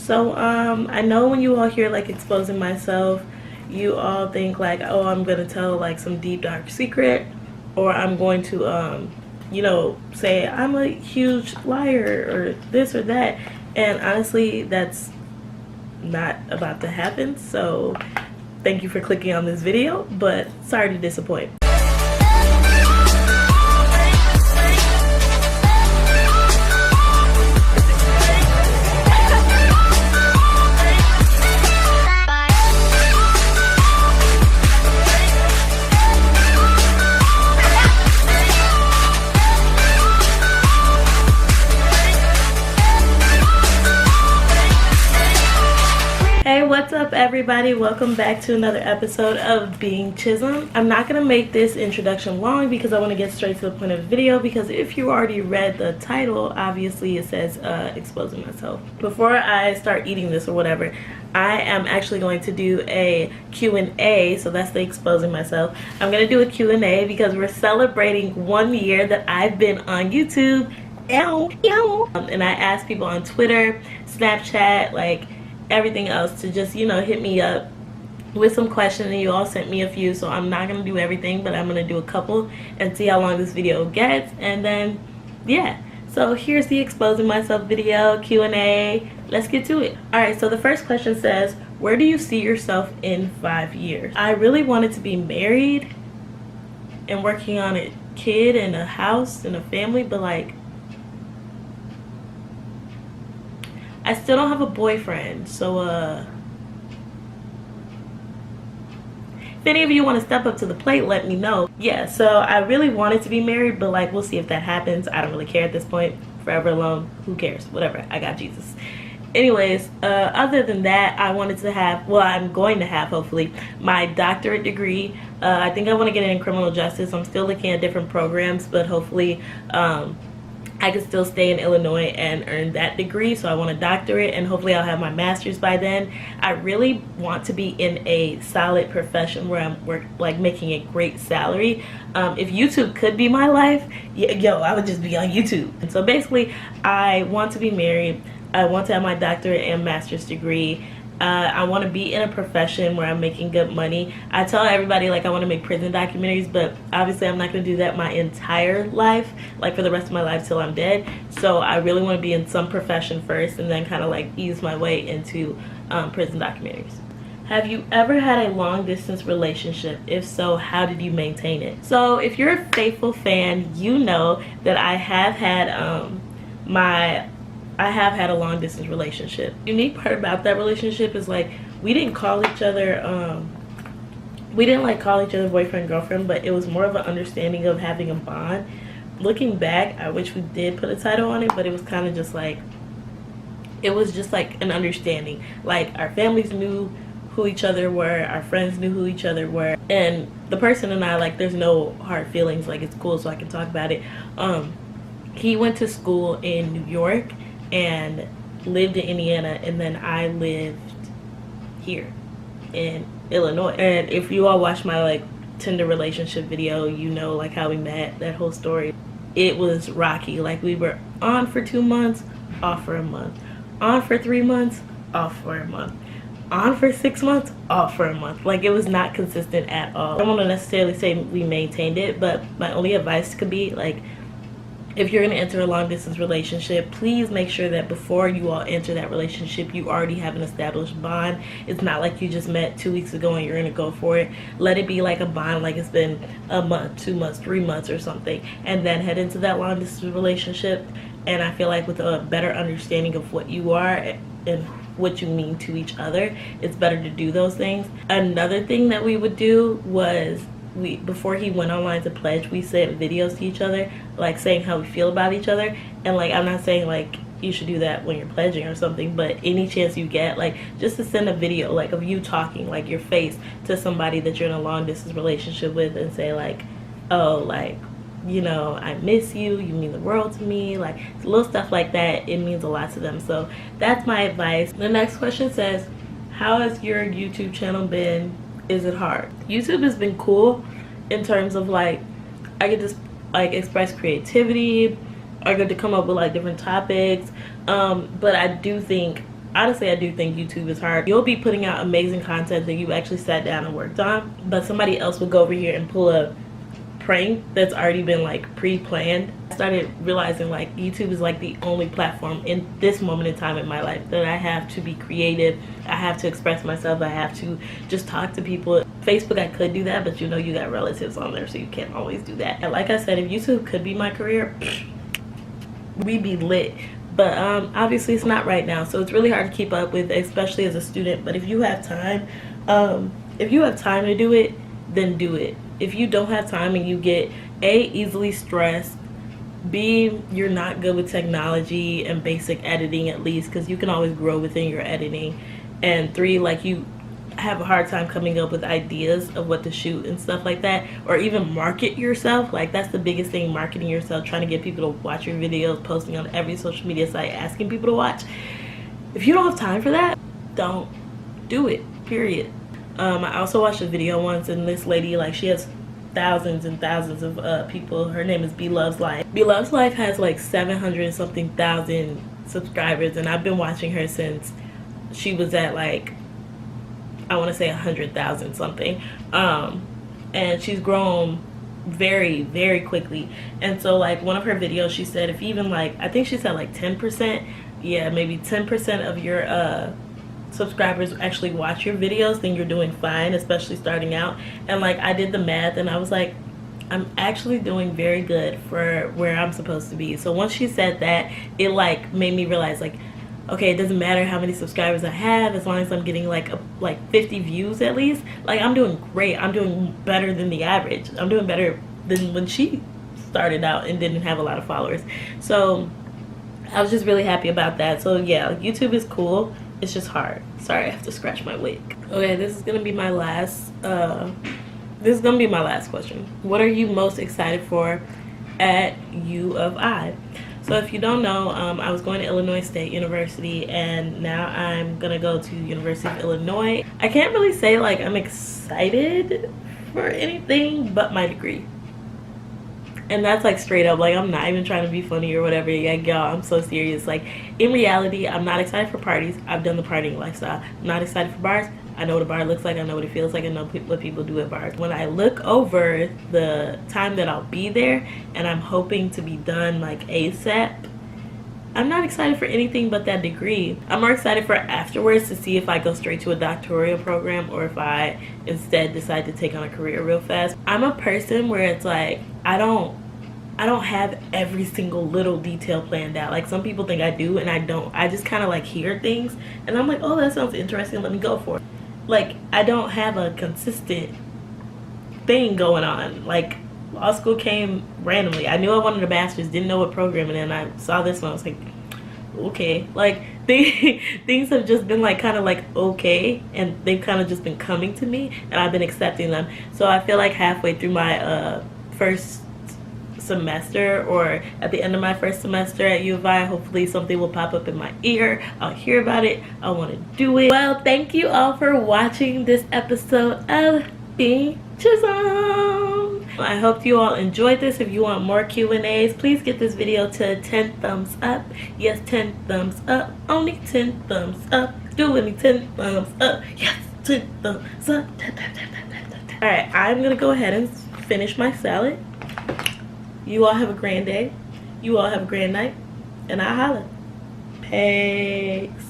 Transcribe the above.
So I know when you all hear like exposing myself, you all think like, oh, I'm gonna tell like some deep dark secret, or I'm going to you know, say I'm a huge liar or this or that. And honestly, that's not about to happen. So thank you for clicking on this video, but sorry to disappoint. Hey, what's up everybody? Welcome back to another episode of Being Chisum. I'm not going to make this introduction long because I want to get straight to the point of the video, because if you already read the title, obviously it says exposing myself. Before I start eating this or whatever, I am actually going to do a Q&A, so that's the exposing myself. I'm going to do a Q&A because we're celebrating 1 year that I've been on YouTube. And I asked people on Twitter, Snapchat, like everything else to just, you know, hit me up with some questions, and you all sent me a few, so I'm not gonna do everything, but I'm gonna do a couple and see how long this video gets, and then yeah. So here's the exposing myself video Q&A. Let's get to it. All right, so the first question says, where do you see yourself in 5 years? I really wanted to be married and working on a kid and a house and a family, but like I still don't have a boyfriend, so if any of you want to step up to the plate, let me know. Yeah, so I really wanted to be married, but like we'll see if that happens. I don't really care at this point. Forever alone, who cares? Whatever, I got Jesus. Anyways, other than that, I wanted to have, well, I'm going to have hopefully my doctorate degree. I think I want to get it in criminal justice. I'm still looking at different programs, but hopefully I could still stay in Illinois and earn that degree. So I want a doctorate, and hopefully I'll have my master's by then. I really want to be in a solid profession where I'm like making a great salary. If YouTube could be my life, yo, I would just be on YouTube. And so basically, I want to be married. I want to have my doctorate and master's degree. I want to be in a profession where I'm making good money. I tell everybody like I want to make prison documentaries, but obviously I'm not going to do that my entire life, like for the rest of my life till I'm dead. So I really want to be in some profession first and then kind of like ease my way into prison documentaries. Have you ever had a long distance relationship? If so, how did you maintain it? So if you're a faithful fan, you know that I have had a long distance relationship. The unique part about that relationship is like we didn't call each other boyfriend girlfriend, but it was more of an understanding of having a bond. Looking back, I wish we did put a title on it, but it was kind of just like, it was just like an understanding. Like our families knew who each other were, our friends knew who each other were, and the person and I, like, there's no hard feelings. Like it's cool, so I can talk about it. He went to school in New York and lived in Indiana, and then I lived here in Illinois. And if you all watch my like Tinder relationship video, you know like how we met, that whole story. It was rocky. Like we were on for 2 months, off for a month, on for 3 months, off for a month, on for 6 months, off for a month. Like it was not consistent at all. I don't want to necessarily say we maintained it, but my only advice could be like, if you're going to enter a long distance relationship, please make sure that before you all enter that relationship, you already have an established bond. It's not like you just met 2 weeks ago and you're going to go for it. Let it be like a bond, like it's been a month, 2 months, 3 months or something, and then head into that long distance relationship. And I feel like with a better understanding of what you are and what you mean to each other, it's better to do those things. Another thing that we would do was, before he went online to pledge, we sent videos to each other, like saying how we feel about each other. And like, I'm not saying like you should do that when you're pledging or something, but any chance you get, like just to send a video like of you talking, like your face, to somebody that you're in a long distance relationship with, and say like, oh, like, you know, I miss you, you mean the world to me. Like little stuff like that, it means a lot to them. So that's my advice. The next question says, how has your YouTube channel been? Is it hard? YouTube has been cool in terms of like I get to like express creativity, I get to come up with like different topics, but I do think honestly, I do think YouTube is hard. You'll be putting out amazing content that you actually sat down and worked on, but somebody else will go over here and pull a prank that's already been like pre-planned. I started realizing like YouTube is like the only platform in this moment in time in my life that I have to be creative. I have to express myself. I have to just talk to people. Facebook, I could do that, but you know, you got relatives on there, so you can't always do that. And like I said, if YouTube could be my career, we'd be lit. But obviously it's not right now, so it's really hard to keep up with, especially as a student. But if you have time, to do it, then do it. If you don't have time and you get A, easily stressed, B, you're not good with technology and basic editing, at least, because you can always grow within your editing, and 3, like, you have a hard time coming up with ideas of what to shoot and stuff like that, or even market yourself. Like, that's the biggest thing, marketing yourself, trying to get people to watch your videos, posting on every social media site, asking people to watch. If you don't have time for that, don't do it, period. I also watched a video once, and this lady, like, she has thousands and thousands of people. Her name is B Loves Life. B Loves Life has like 700 and something thousand subscribers, and I've been watching her since she was at like, I want to say 100,000 something, and she's grown very, very quickly. And so like one of her videos, she said if even like, I think she said like 10%, yeah, maybe 10% of your subscribers actually watch your videos, then you're doing fine, especially starting out. And like, I did the math and I was like, I'm actually doing very good for where I'm supposed to be. So once she said that, it like made me realize like, okay, it doesn't matter how many subscribers I have, as long as I'm getting like 50 views at least. Like, I'm doing great. I'm doing better than the average. I'm doing better than when she started out and didn't have a lot of followers. So I was just really happy about that. So yeah, YouTube is cool. It's just hard. Sorry, I have to scratch my wig. Okay, this is gonna be my last question. What are you most excited for at U of I? So if you don't know, I was going to Illinois State University, and now I'm gonna go to University of Illinois. I can't really say like I'm excited for anything but my degree. And that's like straight up, like, I'm not even trying to be funny or whatever. Like, y'all, I'm so serious. Like, in reality, I'm not excited for parties. I've done the partying lifestyle. I'm not excited for bars. I know what a bar looks like. I know what it feels like. I know what people do at bars. When I look over the time that I'll be there, and I'm hoping to be done like ASAP, I'm not excited for anything but that degree. I'm more excited for afterwards to see if I go straight to a doctoral program or if I instead decide to take on a career real fast. I'm a person where it's like, I don't have every single little detail planned out. Like, some people think I do, and I don't. I just kind of like hear things and I'm like, oh, that sounds interesting, let me go for it. Like, I don't have a consistent thing going on. Like, law school came randomly. I knew I wanted a master's, didn't know what program, and then I saw this one. I was like, okay. Like, things have just been like kind of like okay, and they've kind of just been coming to me, and I've been accepting them. So I feel like halfway through my first semester, or at the end of my first semester at U of I, hopefully something will pop up in my ear. I'll hear about it. I want to do it. Well, thank you all for watching this episode of Being Chisum. I hope you all enjoyed this. If you want more Q&As, please get this video to 10 thumbs up. Yes, 10 thumbs up. Only 10 thumbs up. Do with me, 10 thumbs up. Yes, 10 thumbs up. Alright, I'm gonna go ahead and finish my salad. You all have a grand day. You all have a grand night. And I'll holla. Peace.